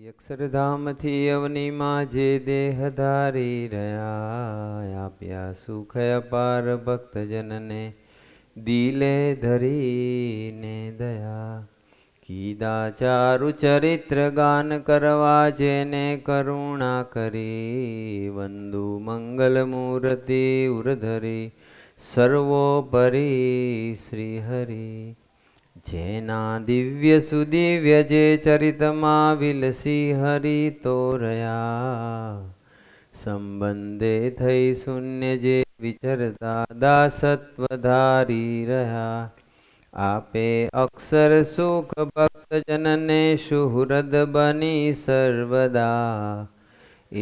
અક્ષરધામથી અવનીમાં જે દેહ ધારી રહ્યા, આપ્યા સુખ અપાર ભક્તજનને દિલે ધરીને દયા. કીધા ચારુ ચરિત્ર ગાન કરવા જેને કરુણા કરી, વંદુ મંગલ મૂર્તિ ઉરધરી સર્વોપરી શ્રી હરિ. જેના દિવ્ય સુદિવ્ય જે ચરિતમાં વિલસી હરિ તોરયા, સંબંધે થઈ શૂન્ય જે વિચરતા દાસત્વ ધારી રહ્યા. આપે અક્ષર સુખ ભક્તજનને સુહૃદ બની સર્વદા,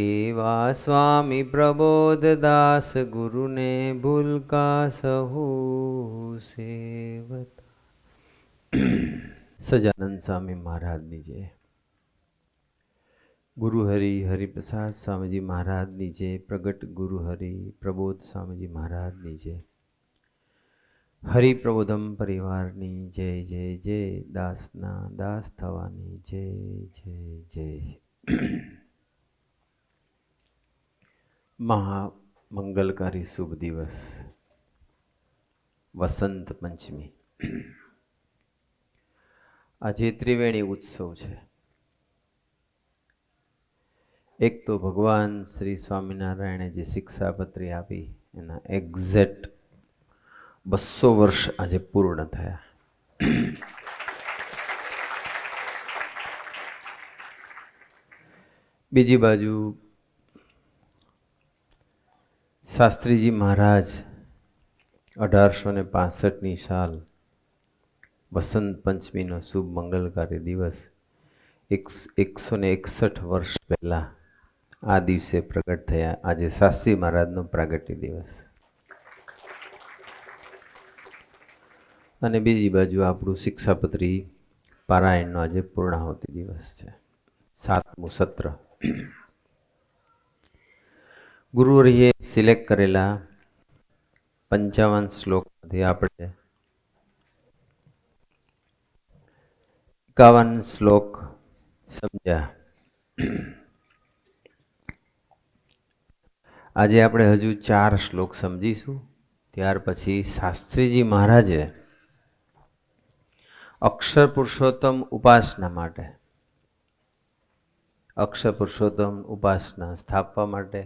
એવા સ્વામી પ્રબોધદાસ ગુરુને ભૂલકા સહુ સેવતા. સજાનંદ સ્વામી મહારાજની જય. ગુરુ હરિ હરિપ્રસાદ સ્વામીજી મહારાજની જય. પ્રગટ ગુરુ હરિ પ્રબોધ સ્વામીજી મહારાજની જય. હરિપ્રબોધમ પરિવારની જય જય જય. દાસના દાસ થવાની જય જય જય. મહામંગલકારી શુભ દિવસ, વસંત પંચમી. આજે ત્રિવેણી ઉત્સવ છે. એક તો ભગવાન શ્રી સ્વામિનારાયણે જે શિક્ષાપત્રી આપી એના એક્ઝેક્ટ 200 વર્ષ આજે પૂર્ણ થયા. બીજી બાજુ શાસ્ત્રીજી મહારાજ 1865ની સાલ વસંત પંચમીનો શુભ મંગલકારી દિવસ 161 વર્ષ પહેલા આ દિવસે પ્રગટ થયા. આજે શાસ્ત્રી મહારાજનો પ્રાગટ્ય દિવસ. અને બીજી બાજુ આપણું શિક્ષાપત્રી પારાયણનો આજે પૂર્ણાહુતિ દિવસ છે, 7મું સત્ર. ગુરુએ સિલેક્ટ કરેલા 55 શ્લોકમાંથી આપણે 51 શ્લોક સમજ્યા. આજે આપણે હજુ 4 શ્લોક સમજીશું. ત્યાર પછી શાસ્ત્રીજી મહારાજે અક્ષર પુરુષોત્તમ ઉપાસના માટે, અક્ષર પુરુષોત્તમ ઉપાસના સ્થાપવા માટે,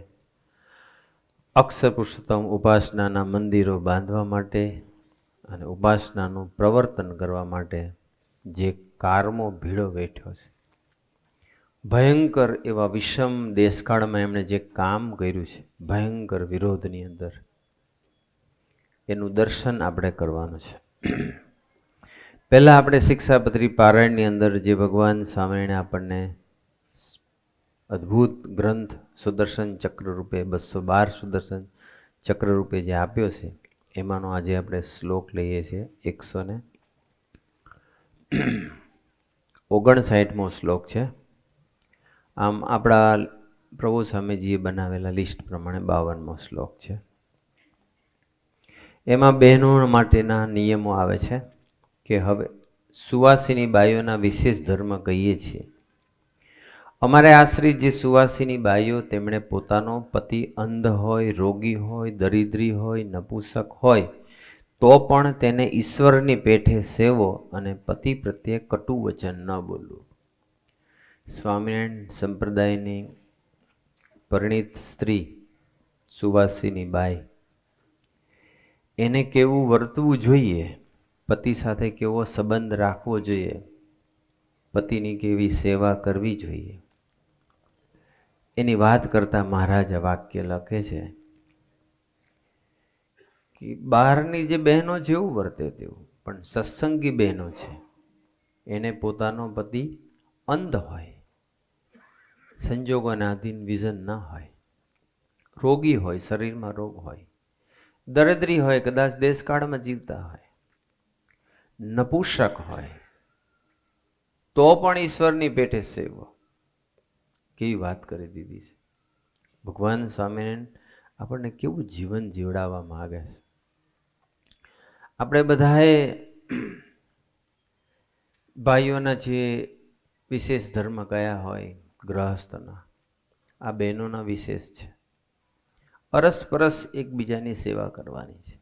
અક્ષર પુરુષોત્તમ ઉપાસનાના મંદિરો બાંધવા માટે અને ઉપાસનાનું પ્રવર્તન કરવા માટે જે કારમો ભીડો વેઠ્યો છે, ભયંકર એવા વિષમ દેશકાળમાં એમણે જે કામ કર્યું છે, ભયંકર વિરોધની અંદર, એનું દર્શન આપણે કરવાનું છે. પહેલા આપણે શિક્ષાપત્રી પારાયણની અંદર જે ભગવાન સ્વામિનારાયણે આપણને અદ્ભુત ગ્રંથ સુદર્શન ચક્ર રૂપે 212 સુદર્શન ચક્ર રૂપે જે આપ્યો છે, એમાંનો આજે આપણે શ્લોક લઈએ છીએ. 159મો શ્લોક છે. આમ આપણા પ્રભુ સ્વામીજીએ બનાવેલા લિસ્ટ પ્રમાણે 52મો શ્લોક છે. એમાં બહેનો માટેના નિયમો આવે છે કે હવે સુવાસિની બાઈઓના વિશેષ ધર્મ કહીએ છીએ. અમારે આશ્રિત જે સુવાસિની બાઈઓ, તેમણે પોતાનો પતિ અંધ હોય, રોગી હોય, દરિદ્રી હોય, નપુંસક હોય તો પણ તેને ઈશ્વરની પેઠે સેવો અને પતિ પ્રત્યે કટુ વચન ન બોલવું. સ્વામિનારાયણ સંપ્રદાયની પરિણીત સ્ત્રી, સુવાસિની બાઈ, એને કેવું વર્તવું જોઈએ, પતિ સાથે કેવો સંબંધ રાખવો જોઈએ, પતિની કેવી સેવા કરવી જોઈએ, એની વાત કરતા મહારાજ વાક્ય લખે છે કે બહારની જે બહેનો જેવું વર્તે તેવું, પણ સત્સંગી બહેનો છે એને પોતાનો પતિ અંધ હોય, સંજોગોના આધીન વિઝન ન હોય, રોગી હોય, શરીરમાં રોગ હોય, દરિદ્રી હોય, કદાચ દેશકાળમાં જીવતા હોય, નપુંસક હોય તો પણ ઈશ્વરની પેઠે સેવો. કેવી વાત કરી દીધી છે. ભગવાન સ્વામિનારાયણ આપણને કેવું જીવન જીવડાવવા માગે છે. આપણે બધાએ ભાઈઓના જે વિશેષ ધર્મ કયા હોય, ગ્રહસ્થના, આ બહેનોના વિશેષ છે. અરસપરસ એકબીજાની સેવા કરવાની છે.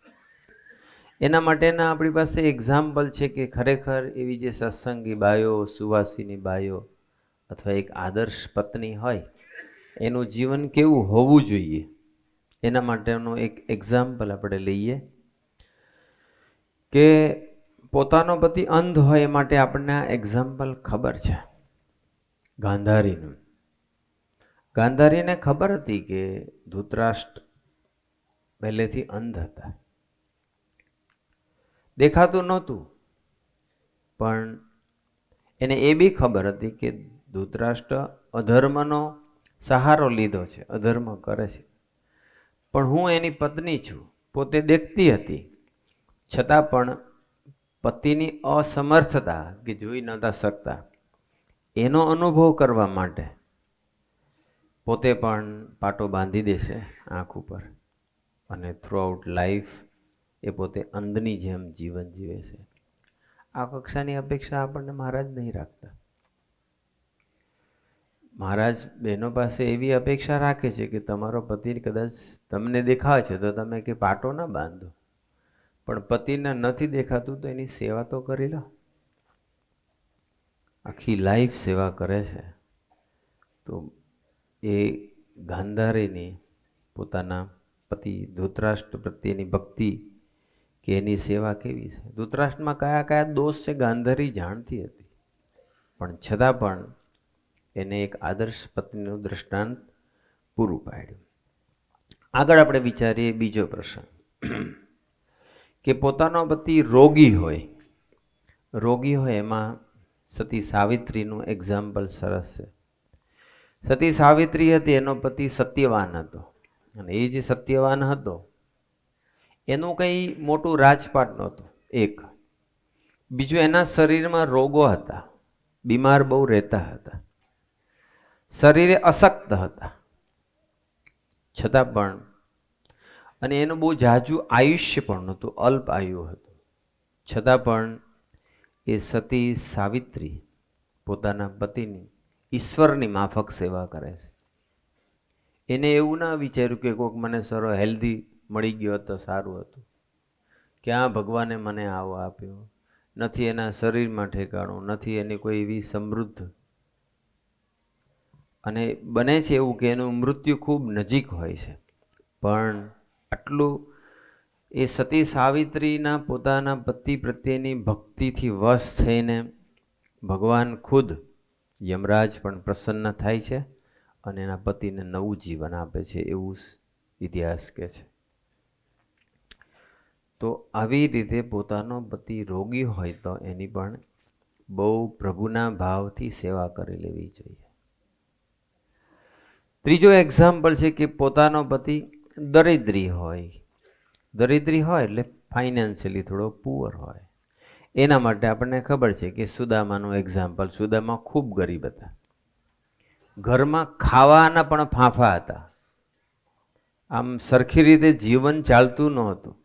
એના માટેના આપણી પાસે એક્ઝામ્પલ છે કે ખરેખર એવી જે સત્સંગી બાયો, સુવાસીની બાયો અથવા એક આદર્શ પત્ની હોય એનું જીવન કેવું હોવું જોઈએ એના માટેનું એક એક્ઝામ્પલ આપણે લઈએ કે પોતાનો પતિ અંધ હોય એ માટે આપણને આ એક્ઝામ્પલ ખબર છે. ગાંધારીનું. ગાંધારીને ખબર હતી કે ધૃતરાષ્ટ્ર પહેલેથી અંધ હતા, દેખાતું નહોતું, પણ એને એ બી ખબર હતી કે ધૃતરાષ્ટ્ર અધર્મનો સહારો લીધો છે, અધર્મ કરે છે, પણ હું એની પત્ની છું. પોતે દેખતી હતી, છતાં પણ પતિની અસમર્થતા કે જોઈ નહોતા શકતા એનો અનુભવ કરવા માટે પોતે પણ પાટો બાંધી દેશે આંખ ઉપર અને થ્રુઆઉટ લાઈફ એ પોતે અંધની જેમ જીવન જીવે છે. આ કક્ષાની અપેક્ષા આપણને મહારાજ નહીં રાખતા. મહારાજ બહેનો પાસે એવી અપેક્ષા રાખે છે કે તમારો પતિ કદાચ તમને દેખાય છે તો તમે કે પાટો ના બાંધો, પણ પતિને નથી દેખાતું તો એની સેવા તો કરી લો. આખી લાઈફ સેવા કરે છે. તો એ ગાંધારીની પોતાના પતિ ધૃતરાષ્ટ્ર પ્રત્યેની ભક્તિ કે એની સેવા કેવી છે. ધૃતરાષ્ટ્રમાં કયા કયા દોષ છે ગાંધારી જાણતી હતી, પણ છતાં પણ એને એક આદર્શ પત્નીનું દૃષ્ટાંત પૂરું પાડ્યું. આગળ આપણે વિચારીએ બીજો પ્રસંગ કે પોતાનો પતિ રોગી હોય એમાં સતી સાવિત્રીનું એક્ઝામ્પલ સરસ છે. સતી સાવિત્રી હતી, એનો પતિ સત્યવાન હતો, અને એ જે સત્યવાન હતો એનું કંઈ મોટું રાજપાટ નહોતું. એક બીજું, એના શરીરમાં રોગો હતા, બીમાર બહુ રહેતા હતા, શરીરે અશક્ત હતા, છતાં પણ અને એનું બહુ જાજુ આયુષ્ય પણ નહોતું, અલ્પ આયુ હતું, છતાં પણ એ સતી સાવિત્રી પોતાના પતિની ઈશ્વરની માફક સેવા કરે છે. એને એવું ના વિચાર્યું કે કોઈક મને સરો હેલ્ધી મળી ગયો તો સારું હતું, ક્યાં ભગવાને મને આવો આપ્યો નથી, એના શરીરમાં ઠેકાણું નથી, એની કોઈ એવી સમૃદ્ધ, અને બને છે એવું કે એનું મૃત્યુ ખૂબ નજીક હોય છે, પણ આટલું એ સતી સાવિત્રીના પોતાના પતિ પ્રત્યેની ભક્તિથી વશ થઈને ભગવાન ખુદ યમરાજ પણ પ્રસન્ન થાય છે અને એના પતિને નવું જીવન આપે છે, એવું ઇતિહાસ કહે છે. તો આવી રીતે પોતાનો પતિ રોગી હોય તો એની પણ બહુ પ્રભુના ભાવથી સેવા કરી લેવી જોઈએ. ત્રીજો એક્ઝામ્પલ છે કે પોતાનો પતિ દરિદ્રી હોય એટલે ફાઇનાન્શિયલી થોડો પુઅર હોય. એના માટે આપણને ખબર છે કે સુદામાનું એક્ઝામ્પલ. સુદામા ખૂબ ગરીબ હતા, ઘરમાં ખાવાના પણ ફાંફા હતા, આમ સરખી રીતે જીવન ચાલતું ન હતું,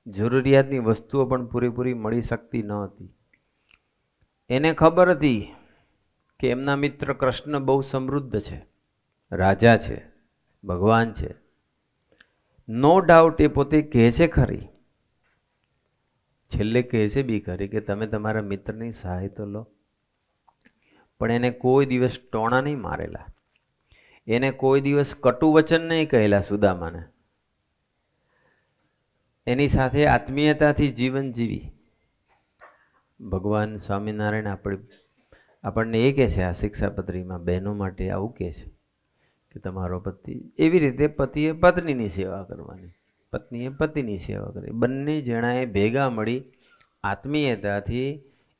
જરૂરિયાતની વસ્તુઓ પણ પૂરેપૂરી મળી શકતી ન હતી. એને ખબર હતી કે એમના મિત્ર કૃષ્ણ બહુ સમૃદ્ધ છે, રાજા છે, ભગવાન છે. નો ડાઉટ એ પોતે કહે છે ખરી, છેલ્લે કહે છે બી ખરી કે તમે તમારા મિત્રની સહાય તો લો, પણ એને કોઈ દિવસ ટોણા નહીં મારેલા, એને કોઈ દિવસ કટુ વચન નહીં કહેલા સુદામાને. એની સાથે આત્મીયતાથી જીવન જીવી. ભગવાન સ્વામિનારાયણ આપણને એ કહે છે આ શિક્ષાપત્રીમાં બહેનો માટે આવું કહે છે કે તમારો પતિ, એવી રીતે પતિએ પત્નીની સેવા કરવાની, પત્નીએ પતિની સેવા કરવી. બંને જણાએ ભેગા મળી આત્મીયતાથી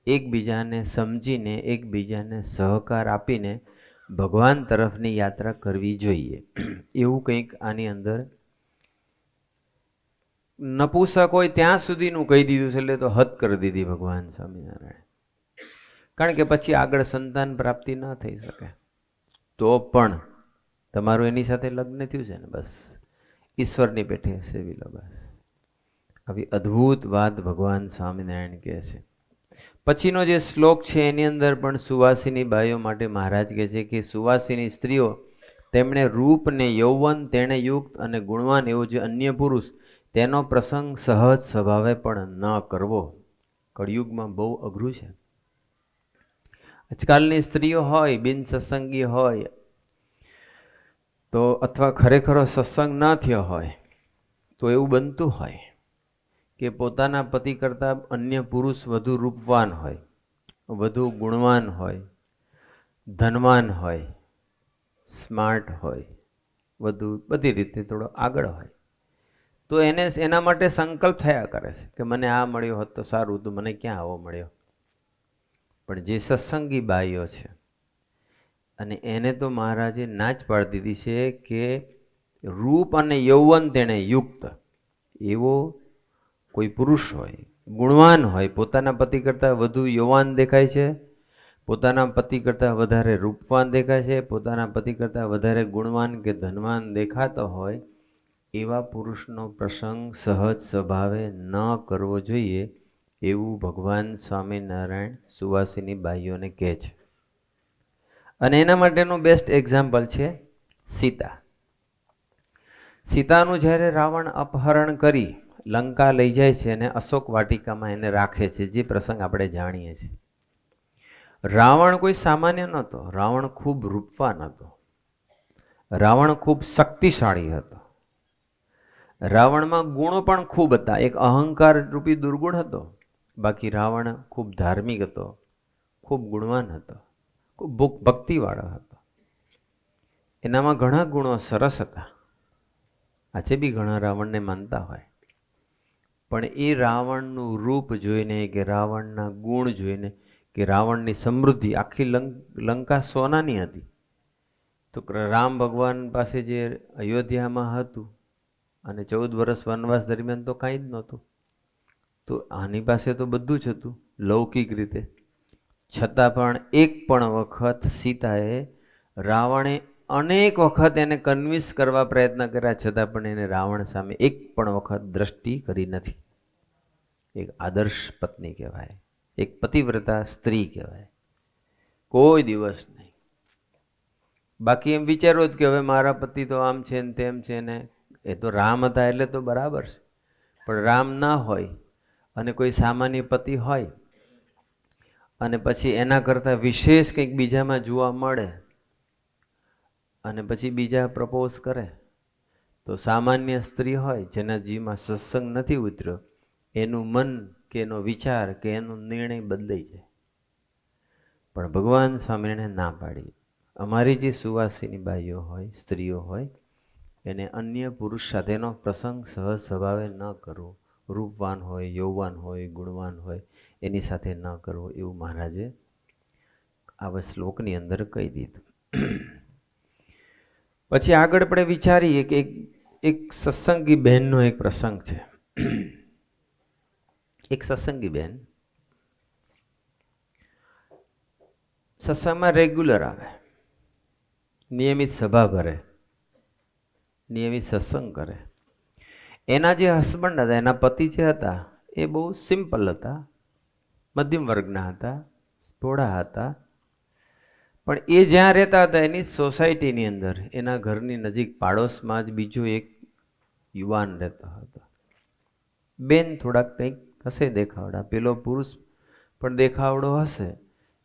એકબીજાને સમજીને એકબીજાને સહકાર આપીને ભગવાન તરફની યાત્રા કરવી જોઈએ. એવું કંઈક આની અંદર નપુસક હોય ત્યાં સુધીનું કહી દીધું છે, એટલે તો હદ કરી દીધી ભગવાન સ્વામિનારાયણ. કારણ કે પછી આગળ સંતાન પ્રાપ્તિ ન થઈ શકે તો પણ તમારું એની સાથે લગ્ન થયું છે ને, બસ ઈશ્વરની પેઠે સેવી લો, બસ. આવી અદ્ભુત વાત ભગવાન સ્વામિનારાયણ કહે છે. પછીનો જે શ્લોક છે એની અંદર પણ સુવાસિની બાઈઓ માટે મહારાજ કહે છે કે સુવાસિની સ્ત્રીઓ તેમણે રૂપ ને યૌવન તેણે યુક્ત અને ગુણવાન એવો જે અન્ય પુરુષ તેનો પ્રસંગ સહજ સ્વભાવે પણ ન કરવો. કળિયુગમાં બહુ અઘરું છે. આજકાલની સ્ત્રીઓ હોય બિન સત્સંગી હોય તો અથવા ખરેખરો સત્સંગ ન થયો હોય તો એવું બનતું હોય કે પોતાના પતિ કરતાં અન્ય પુરુષ વધુ રૂપવાન હોય, વધુ ગુણવાન હોય, ધનવાન હોય, સ્માર્ટ હોય, વધુ બધી રીતે થોડો આગળ હોય, તો એના માટે સંકલ્પ થયા કરે છે કે મને આ મળ્યો હોત તો સારું, તો મને ક્યાં આવો મળ્યો. પણ જે સત્સંગી બાઈઓ છે અને એને તો મહારાજે ના જ પાડી દીધી છે કે રૂપ અને યૌવન તેણે યુક્ત એવો કોઈ પુરુષ હોય, ગુણવાન હોય, પોતાના પતિ કરતાં વધુ યૌવાન દેખાય છે, પોતાના પતિ કરતાં વધારે રૂપવાન દેખાય છે, પોતાના પતિ કરતાં વધારે ગુણવાન કે ધનવાન દેખાતો હોય એવા પુરુષનો પ્રસંગ સહજ સ્વભાવે ન કરવો જોઈએ એવું ભગવાન સ્વામિનારાયણ સુવાસિની બાઈઓને કહે છે. અને એના માટેનું બેસ્ટ એક્ઝામ્પલ છે સીતા. સીતાનું જ્યારે રાવણ અપહરણ કરી લંકા લઈ જાય છે અને અશોક વાટિકામાં એને રાખે છે, જે પ્રસંગ આપણે જાણીએ છીએ. રાવણ કોઈ સામાન્ય નહોતો. રાવણ ખૂબ રૂપવાન હતો. રાવણ ખૂબ શક્તિશાળી હતો. રાવણમાં ગુણો પણ ખૂબ હતા. એક અહંકાર રૂપી દુર્ગુણ હતો. બાકી રાવણ ખૂબ ધાર્મિક હતો, ખૂબ ગુણવાન હતો, ખૂબ ભક્તિવાળો હતો. એનામાં ઘણા ગુણો સરસ હતા. આજે બી ઘણા રાવણને માનતા હોય, પણ એ રાવણનું રૂપ જોઈને કે રાવણના ગુણ જોઈને કે રાવણની સમૃદ્ધિ, આખી લંકા સોનાની હતી. તો રામ ભગવાન પાસે જે અયોધ્યામાં હતું અને 14 વર્ષ વનવાસ દરમિયાન તો કાંઈ જ નહોતું, તો આની પાસે તો બધું જ હતું લૌકિક રીતે. છતાં પણ એક પણ વખત સીતાએ, રાવણે અનેક વખત એને કન્વિન્સ કરવા પ્રયત્ન કર્યા છતાં પણ એને રાવણ સામે એક પણ વખત દ્રષ્ટિ કરી નથી. એક આદર્શ પત્ની કહેવાય, એક પતિવ્રતા સ્ત્રી કહેવાય. કોઈ દિવસ નહીં. બાકી એમ વિચારો જ કે હવે મારા પતિ તો આમ છે ને તેમ છે ને, એ તો રામ હતા એટલે તો બરાબર છે. પણ રામ ના હોય અને કોઈ સામાન્ય પતિ હોય અને પછી એના કરતાં વિશેષ કંઈક બીજામાં જોવા મળે અને પછી બીજા પ્રપોઝ કરે, તો સામાન્ય સ્ત્રી હોય જેના જીવમાં સત્સંગ નથી ઉતર્યો, એનું મન કે એનો વિચાર કે એનો નિર્ણય બદલાઈ જાય. પણ ભગવાન સ્વામિનારાયણે ના પાડી. અમારી જે સુવાસિની બાઈઓ હોય, સ્ત્રીઓ હોય, એને અન્ય પુરુષ સાથેનો પ્રસંગ સહજ સ્વભાવે ન કરવો. રૂપવાન હોય, યૌવાન હોય, ગુણવાન હોય, એની સાથે ન કરવો એવું મહારાજે આવા શ્લોકની અંદર કહી દીધું. પછી આગળ આપણે વિચારીએ કે એક સત્સંગી બહેનનો એક પ્રસંગ છે. એક સત્સંગી બહેન સત્સંગમાં રેગ્યુલર આવે, નિયમિત સભા ભરે, નિયમિત સત્સંગ કરે. એના જે હસબન્ડ હતા, એના પતિ જે હતા, એ બહુ સિમ્પલ હતા, મધ્યમ વર્ગના હતા, ભોળા હતા. પણ એ જ્યાં રહેતા હતા એની સોસાયટીની અંદર, એના ઘરની નજીક પાડોશમાં જ બીજો એક યુવાન રહેતો હતો. બેન થોડાક કંઈક હશે દેખાવડા, પેલો પુરુષ પણ દેખાવડો હશે,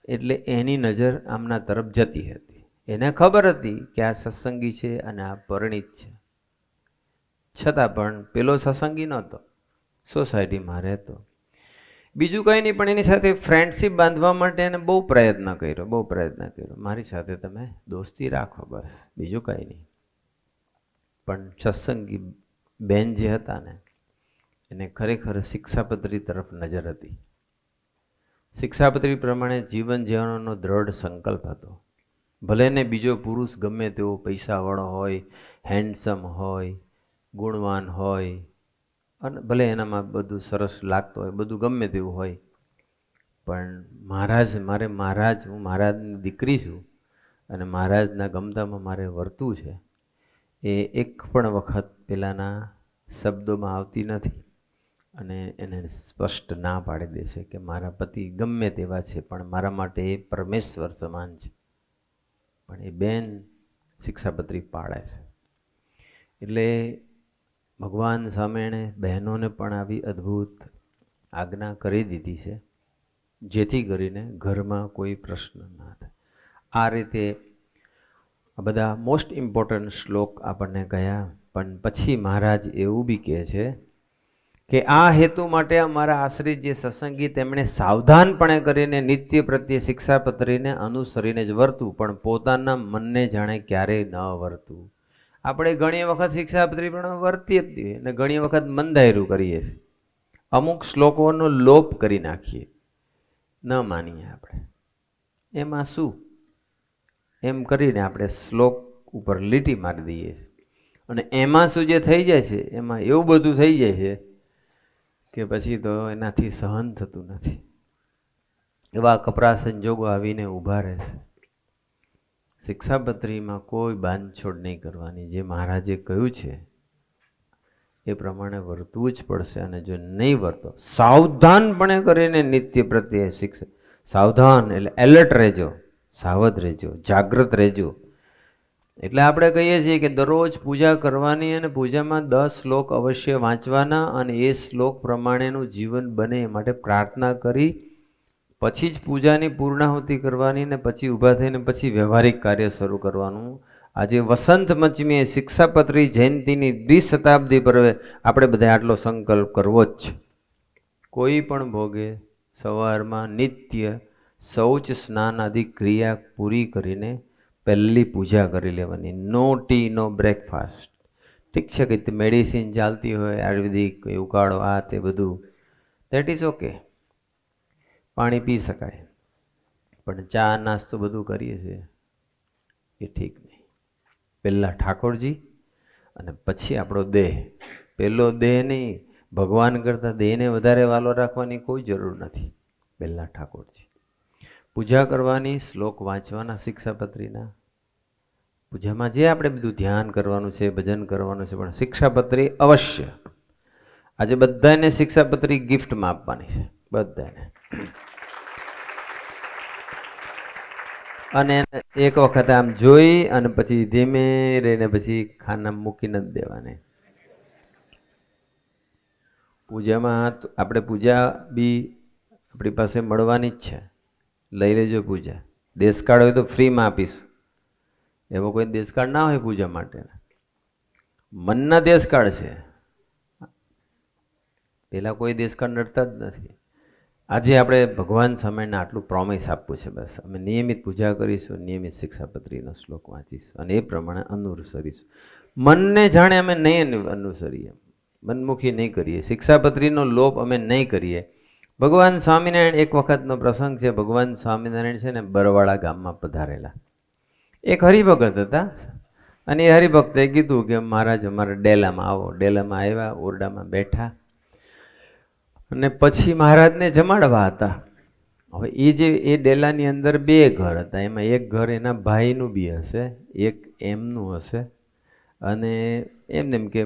એટલે એની નજર આમના તરફ જતી હતી. એને ખબર હતી કે આ સત્સંગી છે અને આ પરિણીત છે. છતાં પણ પેલો સત્સંગી નહોતો, સોસાયટીમાં રહેતો. બીજું કંઈ નહીં, પણ એની સાથે ફ્રેન્ડશીપ બાંધવા માટે એને બહુ પ્રયત્ન કર્યો. મારી સાથે તમે દોસ્તી રાખો, બસ, બીજું કંઈ નહીં. પણ સત્સંગી બેન જે હતા ને, એને ખરેખર શિક્ષાપત્રી તરફ નજર હતી. શિક્ષાપત્રી પ્રમાણે જીવન જીવવાનો દ્રઢ સંકલ્પ હતો. ભલે ને બીજો પુરુષ ગમે તેવો પૈસાવાળો હોય, હેન્ડસમ હોય, ગુણવાન હોય, અને ભલે એનામાં બધું સરસ લાગતું હોય, બધું ગમે તેવું હોય, પણ હું મહારાજની દીકરી છું અને મહારાજના ગમતામાં મારે વર્તું છે, એ એક પણ વખત પેલાના શબ્દોમાં આવતી નથી અને એને સ્પષ્ટ ના પાડી દેશે કે મારા પતિ ગમે તેવા છે પણ મારા માટે એ પરમેશ્વર સમાન છે. પણ એ બેન શિક્ષાપત્રી પાળે છે. એટલે ભગવાન સામે એણે બહેનોને પણ આવી અદ્ભુત આજ્ઞા કરી દીધી છે, જેથી કરીને ઘરમાં કોઈ પ્રશ્ન ના થાય. આ રીતે આ બધા મોસ્ટ ઇમ્પોર્ટન્ટ શ્લોક આપણને કહ્યા. પણ પછી મહારાજ એવું બી કહે છે કે આ હેતુ માટે અમારા આશ્રિત જે સત્સંગી તેમણે સાવધાનપણે કરીને નિત્ય પ્રત્યે શિક્ષાપત્રીને અનુસરીને જ વર્તું, પણ પોતાના મનને જાણે ક્યારેય ન વર્તું. આપણે ઘણી વખત શિક્ષાપત્રી પણ વર્તીએ જ છીએ અને ઘણી વખત મનદાયરું કરીએ છીએ. અમુક શ્લોકોનો લોપ કરી નાખીએ, ન માનીએ આપણે. એમાં શું એમ કરીને આપણે શ્લોક ઉપર લીટી મારી દઈએ છીએ. અને એમાં શું જે થઈ જાય છે, એમાં એવું બધું થઈ જાય છે કે પછી તો એનાથી સહન થતું નથી. એવા કપરા સંજોગો આવીને ઊભા રહે છે. શિક્ષાપત્રીમાં કોઈ બાંધછોડ નહીં કરવાની. જે મહારાજે કહ્યું છે એ પ્રમાણે વર્તવું જ પડશે. અને જો નહીં વર્તો, સાવધાનપણે કરીને નિત્ય પ્રત્યે સાવધાન એટલે એલર્ટ રહેજો, સાવધ રહેજો, જાગૃત રહેજો. એટલે આપણે કહીએ છીએ કે દરરોજ પૂજા કરવાની અને પૂજામાં 10 શ્લોક અવશ્ય વાંચવાના અને એ શ્લોક પ્રમાણેનું જીવન બને એ માટે પ્રાર્થના કરી પછી જ પૂજાની પૂર્ણાહુતિ કરવાની ને પછી ઊભા થઈને પછી વ્યવહારિક કાર્ય શરૂ કરવાનું. આજે વસંત પંચમીએ શિક્ષાપત્રી જયંતિની દ્વિશતાબ્દી પર્વે આપણે બધા આટલો સંકલ્પ કરવો જ છે. કોઈ પણ ભોગે સવારમાં નિત્ય શૌચ સ્નાન આદિ ક્રિયા પૂરી કરીને પહેલી પૂજા કરી લેવાની. નો ટી, નો બ્રેકફાસ્ટ. ઠીક છે કે મેડિસિન ચાલતી હોય, આયુર્વેદિક ઉકાળો, આ તે બધું, દેટ ઇઝ ઓકે, પાણી પી શકાય. પણ ચા નાસ્તો બધું કરીએ છીએ એ ઠીક નહીં. પહેલાં ઠાકોરજી અને પછી આપણો દેહ. પહેલો દેહ નહીં, ભગવાન કરતાં દેહને વધારે વાલો રાખવાની કોઈ જરૂર નથી. પહેલાં ઠાકોરજી. પૂજા કરવાની, શ્લોક વાંચવાના શિક્ષાપત્રીના. પૂજામાં જે આપણે બધું ધ્યાન કરવાનું છે, ભજન કરવાનું છે, પણ શિક્ષાપત્રી અવશ્ય. આજે બધાને શિક્ષાપત્રી ગિફ્ટમાં આપવાની છે, બધાને. અને એક વખત આમ જોઈ અને પછી ધીમે રહીને પછી ખાના મૂકી નથી દેવાની. પૂજામાં આપણે પૂજા બી આપણી પાસે મળવાની જ છે. લઈ લેજો પૂજા. દેશકાળ હોય તો ફ્રીમાં આપીશું. એવો કોઈ દેશકાળ ના હોય પૂજા માટે. મનના દેશકાળ છે. પેલા કોઈ દેશકાળ નડતા જ નથી. આજે આપણે ભગવાન સામેને આટલું પ્રોમિસ આપવું છે. બસ અમે નિયમિત પૂજા કરીશું, નિયમિત શિક્ષાપત્રીનો શ્લોક વાંચીશું અને એ પ્રમાણે અનુસરીશું. મનને જાણે અમે નહીં અનુસરીએ, મનમુખી નહીં કરીએ, શિક્ષાપત્રીનો લોપ અમે નહીં કરીએ. ભગવાન સ્વામિનારાયણ, એક વખતનો પ્રસંગ છે. ભગવાન સ્વામિનારાયણ છે ને બરવાળા ગામમાં પધારેલા. એક હરિભગત હતા અને એ હરિભક્તે કીધું કે મહારાજ અમારા ડેલામાં આવો. ડેલામાં આવ્યા, ઓરડામાં બેઠા અને પછી મહારાજને જમાડવા હતા. હવે એ ડેલાની અંદર 2 ઘર હતા. એમાં એક ઘર એના ભાઈનું બી હશે, એક એમનું હશે. અને એમને એમ કે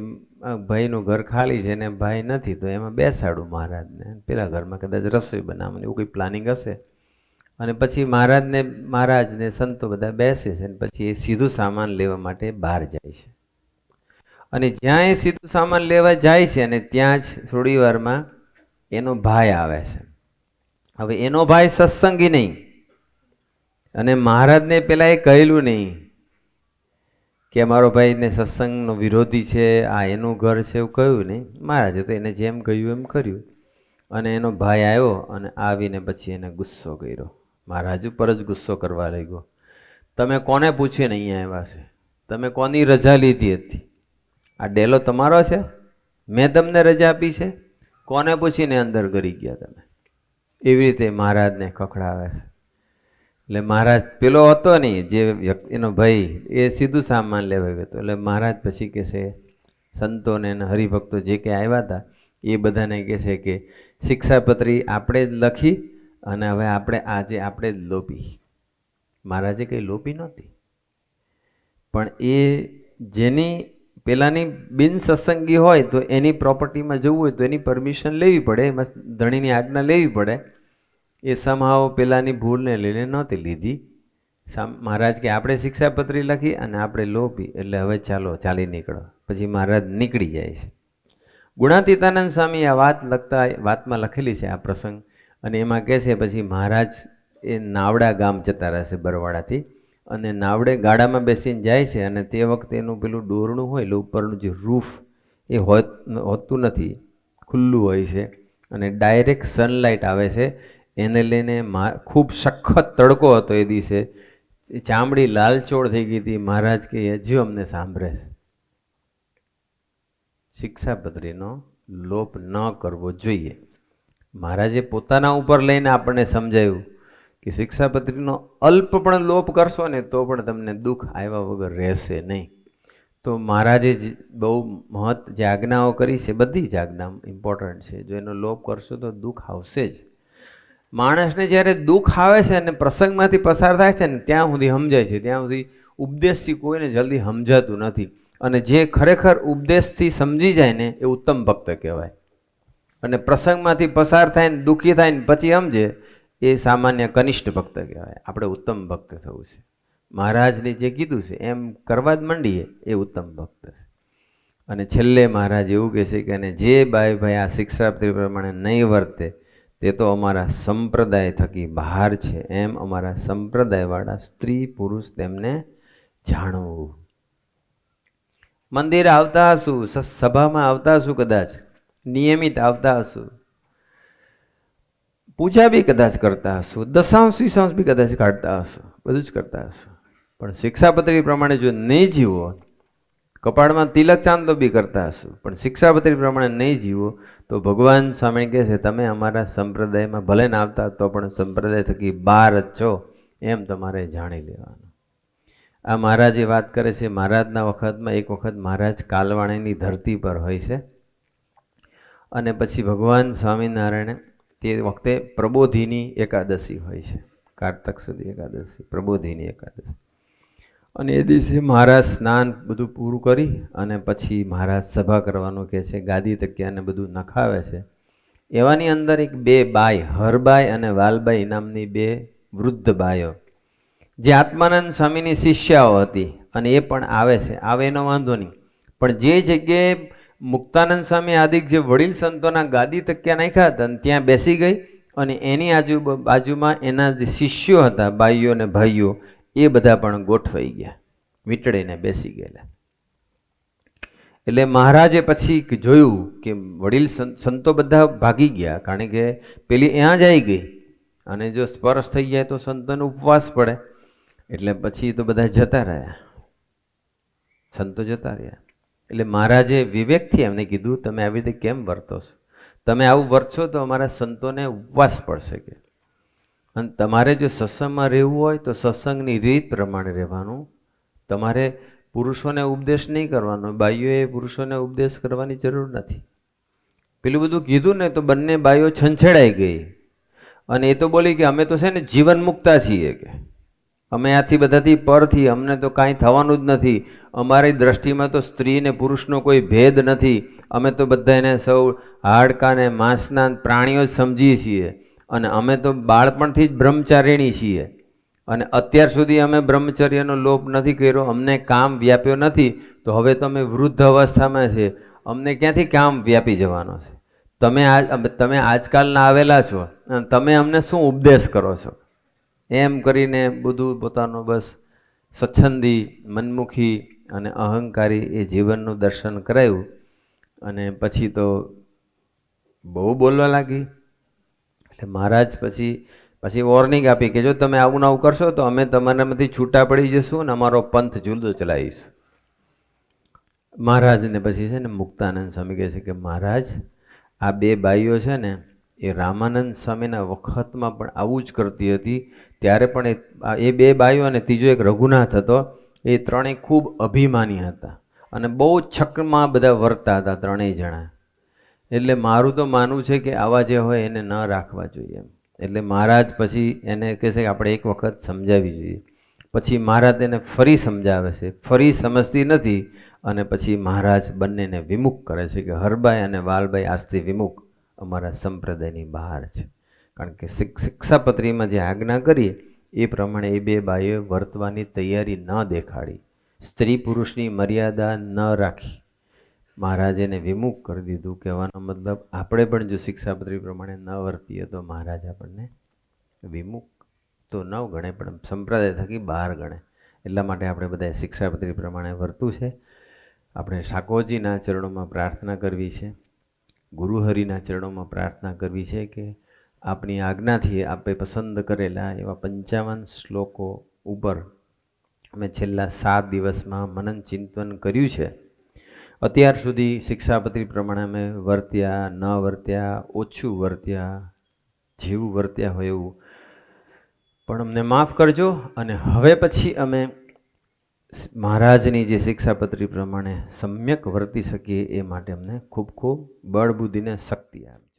ભાઈનું ઘર ખાલી છે ને ભાઈ નથી, તો એમાં બેસાડું મહારાજને. પેલા ઘરમાં કદાચ રસોઈ બનાવવાની એવું કંઈ પ્લાનિંગ હશે. અને પછી મહારાજને સંતો બધા બેસે છે. અને પછી એ સીધું સામાન લેવા માટે બહાર જાય છે. અને જ્યાં એ સીધું સામાન લેવા જાય છે અને ત્યાં જ થોડી વારમાં એનો ભાઈ આવે છે. હવે એનો ભાઈ સત્સંગી નહીં અને મહારાજને પેલા એ કહેલું નહીં કે અમારો ભાઈને સત્સંગનો વિરોધી છે, આ એનું ઘર છે, એવું કહ્યું નહીં. મહારાજે તો એને જેમ કહ્યું એમ કર્યું. અને એનો ભાઈ આવ્યો અને આવીને પછી એને ગુસ્સો કર્યો. મહારાજ ઉપર જ ગુસ્સો કરવા લાગ્યો. તમે કોને પૂછીને અહીંયા આવ્યા છે? તમે કોની રજા લીધી હતી? આ ડેલો તમારો છે? મેં તમને રજા આપી છે? કોને પૂછીને અંદર કરી ગયા તમે? એવી રીતે મહારાજને ખખડાવે છે. એટલે મહારાજ પેલો હતો નહીં, જે એનો ભાઈ, એ સીધું સામાન લેવા ગયો હતો. એટલે મહારાજ પછી કહેશે સંતોને અને હરિભક્તો જે કંઈ આવ્યા હતા એ બધાને કહેશે કે શિક્ષાપત્રી આપણે જ લખી અને હવે આજે આપણે જ લોપી. મહારાજે કંઈ લોપી નહોતી, પણ એ જેની પેલાની બિન સત્સંગી હોય તો એની પ્રોપર્ટીમાં જવું હોય તો એની પરમિશન લેવી પડે, એમાં ધણીની આજ્ઞા લેવી પડે. એ સમહાવ પેલાની ભૂલને લઈને નહોતી લીધી. મહારાજ કે આપણે શિક્ષાપત્રી લખી અને આપણે લોપી, એટલે હવે ચાલો ચાલી નીકળો. પછી મહારાજ નીકળી જાય છે. ગુણાતીતાનંદ સ્વામી આ વાતમાં લખેલી છે આ પ્રસંગ, અને એમાં કહે છે પછી મહારાજ એ નાવડા ગામ જતા રહેશે બરવાડાથી, અને નાવડે ગાડામાં બેસીને જાય છે, અને તે વખતે એનું પેલું ડોરણું હોય એટલે ઉપરનું જે રૂફ એ હોતું નથી, ખુલ્લું હોય છે, અને ડાયરેક્ટ સનલાઇટ આવે છે. એને લઈને ખૂબ સખત તડકો હતો એ દિવસે, ચામડી લાલચોળ થઈ ગઈ હતી. મહારાજ કે હજુ અમને સાંભળે છે, શિક્ષાપત્રીનો લોપ ન કરવો જોઈએ. મહારાજે પોતાના ઉપર લઈને આપણને સમજાયું કે શિક્ષાપત્રીનો અલ્પ પણ લોપ કરશો ને તો પણ તમને દુઃખ આવ્યા વગર રહેશે નહીં. તો મહારાજે બહુ જે આજ્ઞાઓ કરી છે, બધી જ આજ્ઞા ઇમ્પોર્ટન્ટ છે. જો એનો લોપ કરશો તો દુઃખ આવશે જ. માણસને જ્યારે દુઃખ આવે છે અને પ્રસંગમાંથી પસાર થાય છે ને ત્યાં સુધી સમજાય છે, ત્યાં સુધી ઉપદેશથી કોઈને જલ્દી સમજાતું નથી. અને જે ખરેખર ઉપદેશથી સમજી જાય ને એ ઉત્તમ ભક્ત કહેવાય. અને પ્રસંગમાંથી પસાર થાય ને દુઃખી થાય ને પછી સમજે એ સામાન્ય કનિષ્ઠ ભક્ત કહેવાય. આપણે ઉત્તમ ભક્ત થવું છે. મહારાજને જે કીધું છે એમ કરવા જ માંડીએ એ ઉત્તમ ભક્ત છે. અને છેલ્લે મહારાજ એવું કહે છે કે અને જે ભાઈ આ શિક્ષાપત્રી પ્રમાણે નહીં વર્તે તે તો અમારા સંપ્રદાય થકી બહાર છે, એમ અમારા સંપ્રદાયવાળા સ્ત્રી પુરુષ તેમને જાણવું. મંદિર આવતા હશું, સભામાં આવતા હશું, કદાચ નિયમિત આવતા હશું, પૂજા બી કદાચ કરતા હશું, દશાંશ વિશાંશ બી કદાચ કાઢતા હશું, બધું જ કરતા હશું, પણ શિક્ષાપત્રી પ્રમાણે જો નહીં જીવો, કપાળમાં તિલક ચાંદો બી કરતા હશું, પણ શિક્ષાપત્રી પ્રમાણે નહીં જીવો તો ભગવાન સ્વામી કહે છે તમે અમારા સંપ્રદાયમાં ભલે ના આવતા તો પણ સંપ્રદાય થકી બહાર જ છો, એમ તમારે જાણી લેવાનું. આ મહારાજે વાત કરે છે. મહારાજના વખતમાં એક વખત મહારાજ કાલવાણીની ધરતી પર હોય છે, અને પછી ભગવાન સ્વામિનારાયણે તે વખતે પ્રબોધિની એકાદશી હોય છે, કારતક સુધી એકાદશી, પ્રબોધિની એકાદશી. અને એ દિવસે મહારાજ સ્નાન બધું પૂરું કરી અને પછી મહારાજ સભા કરવાનું કહે છે, ગાદી તકિયાને બધું નખાવે છે. એવાની અંદર એક બે બાઈ, હરબાઈ અને વાલબાઈ નામની બે વૃદ્ધ બાઈઓ, જે આત્માનંદ સ્વામીની શિષ્યાઓ હતી, અને એ પણ આવે છે. આવે એનો વાંધો નહીં, પણ જે જગ્યાએ મુક્તાનંદ સ્વામી આદિક જે વડીલ સંતોના ગાદી તકિયા નાખ્યા હતા ત્યાં બેસી ગઈ, અને એની બાજુમાં એના જે શિષ્યો હતા, બાઈઓ ને ભાઈઓ, એ બધા પણ ગોઠવાઈ ગયા, વીંટળીને બેસી ગયેલા. એટલે મહારાજે પછી જોયું કે વડીલ સંતો બધા ભાગી ગયા, કારણ કે પેલી ત્યાં જ આવી ગઈ, અને જો સ્પર્શ થઈ જાય તો સંતોનો ઉપવાસ પડે. એટલે પછી તો બધા જતા રહ્યા, સંતો જતા રહ્યા. એટલે મહારાજે વિવેકથી એમને કીધું તમે આવી રીતે કેમ વર્તો છો? તમે આવું વર્તશો તો અમારા સંતોને ઉપવાસ પડશે કે, અને તમારે જો સત્સંગમાં રહેવું હોય તો સત્સંગની રીત પ્રમાણે રહેવાનું. તમારે પુરુષોને ઉપદેશ નહીં કરવાનો, બાઈઓએ પુરુષોને ઉપદેશ કરવાની જરૂર નથી. પેલું બધું કીધું ને તો બંને બાઈઓ છંછેડાઈ ગઈ, અને એ તો બોલી કે અમે તો છે ને જીવન મુક્તા છીએ, કે અમે આથી બધાથી પરથી, અમને તો કાંઈ થવાનું જ નથી, અમારી દ્રષ્ટિમાં તો સ્ત્રી ને પુરુષનો કોઈ ભેદ નથી, અમે તો બધા એને સૌ હાડકા ને માંસના પ્રાણીઓ જ સમજીએ છીએ, અને અમે તો બાળપણથી જ બ્રહ્મચારિણી છીએ, અને અત્યાર સુધી અમે બ્રહ્મચર્યનો લોપ નથી કર્યો, અમને કામ વ્યાપ્યો નથી, તો હવે તો અમે વૃદ્ધ અવસ્થામાં છે, અમને ક્યાંથી કામ વ્યાપી જવાનો છે? તમે આજકાલના આવેલા છો, તમે અમને શું ઉપદેશ કરો છો? એમ કરીને બધું પોતાનું બસ સ્વચ્છંદી, મનમુખી અને અહંકારી એ જીવનનું દર્શન કરાયું. અને પછી તો બહુ બોલવા લાગી. એટલે મહારાજ પછી વોર્નિંગ આપી કે જો તમે આવું આવું કરશો તો અમે તમારામાંથી છૂટા પડી જશું અને અમારો પંથ જુદો ચલાવીશું. મહારાજને પછી છે ને મુક્તાનંદ સ્વામી કહે છે કે મહારાજ આ બે બાઈઓ છે ને એ રામાનંદ સ્વામીના વખતમાં પણ આવું જ કરતી હતી, ત્યારે પણ એ બે બાઈઓ અને ત્રીજો એક રઘુનાથ હતો, એ ત્રણેય ખૂબ અભિમાની હતા અને બહુ છકમાં બધા વર્તા હતા ત્રણેય જણા. એટલે મારું તો માનવું છે કે આવા જે હોય એને ન રાખવા જોઈએ એમ. એટલે મહારાજ પછી એને કહે છે કે આપણે એક વખત સમજાવી જોઈએ. પછી મહારાજ તેને ફરી સમજાવે છે, ફરી સમજતી નથી, અને પછી મહારાજ બંનેને વિમુખ કરે છે કે હરબાઈ અને વાલબાઈ આજથી વિમુખ અમારા સંપ્રદાયની બહાર છે. કારણ કે શિક્ષાપત્રીમાં જે આજ્ઞા કરી એ પ્રમાણે એ બે બાઈઓએ વર્તવાની તૈયારી ન દેખાડી, સ્ત્રી પુરુષની મર્યાદા ન રાખી, મહારાજે એને વિમુખ કરી દીધું. કહેવાનો મતલબ આપણે પણ જો શિક્ષાપત્રી પ્રમાણે ન વર્તીએ તો મહારાજ આપણને વિમુખ તો ન ગણે, પણ સંપ્રદાય થકી બહાર ગણે. એટલા માટે આપણે બધાએ શિક્ષાપત્રી પ્રમાણે વર્તવું છે. આપણે ઠાકોરજીના ચરણોમાં પ્રાર્થના કરવી છે, ગુરુહરિના ચરણોમાં પ્રાર્થના કરવી છે કે આપણી આજ્ઞાથી આપણે પસંદ કરેલા એવા 55 શ્લોકો ઉપર અમે છેલ્લા 7 દિવસમાં મનન ચિંતન કર્યું છે. અત્યાર સુધી શિક્ષાપત્રી પ્રમાણે અમે વર્ત્યા, ન વર્ત્યા, ઓછું વર્ત્યા, જેવું વર્ત્યા હોય એવું, પણ અમને માફ કરજો. અને હવે પછી અમે મહારાજની જે શિક્ષાપત્રી પ્રમાણે સમ્યક વર્તી શકીએ એ માટે અમને ખૂબ ખૂબ બળ બુદ્ધિને શક્તિ આપજો.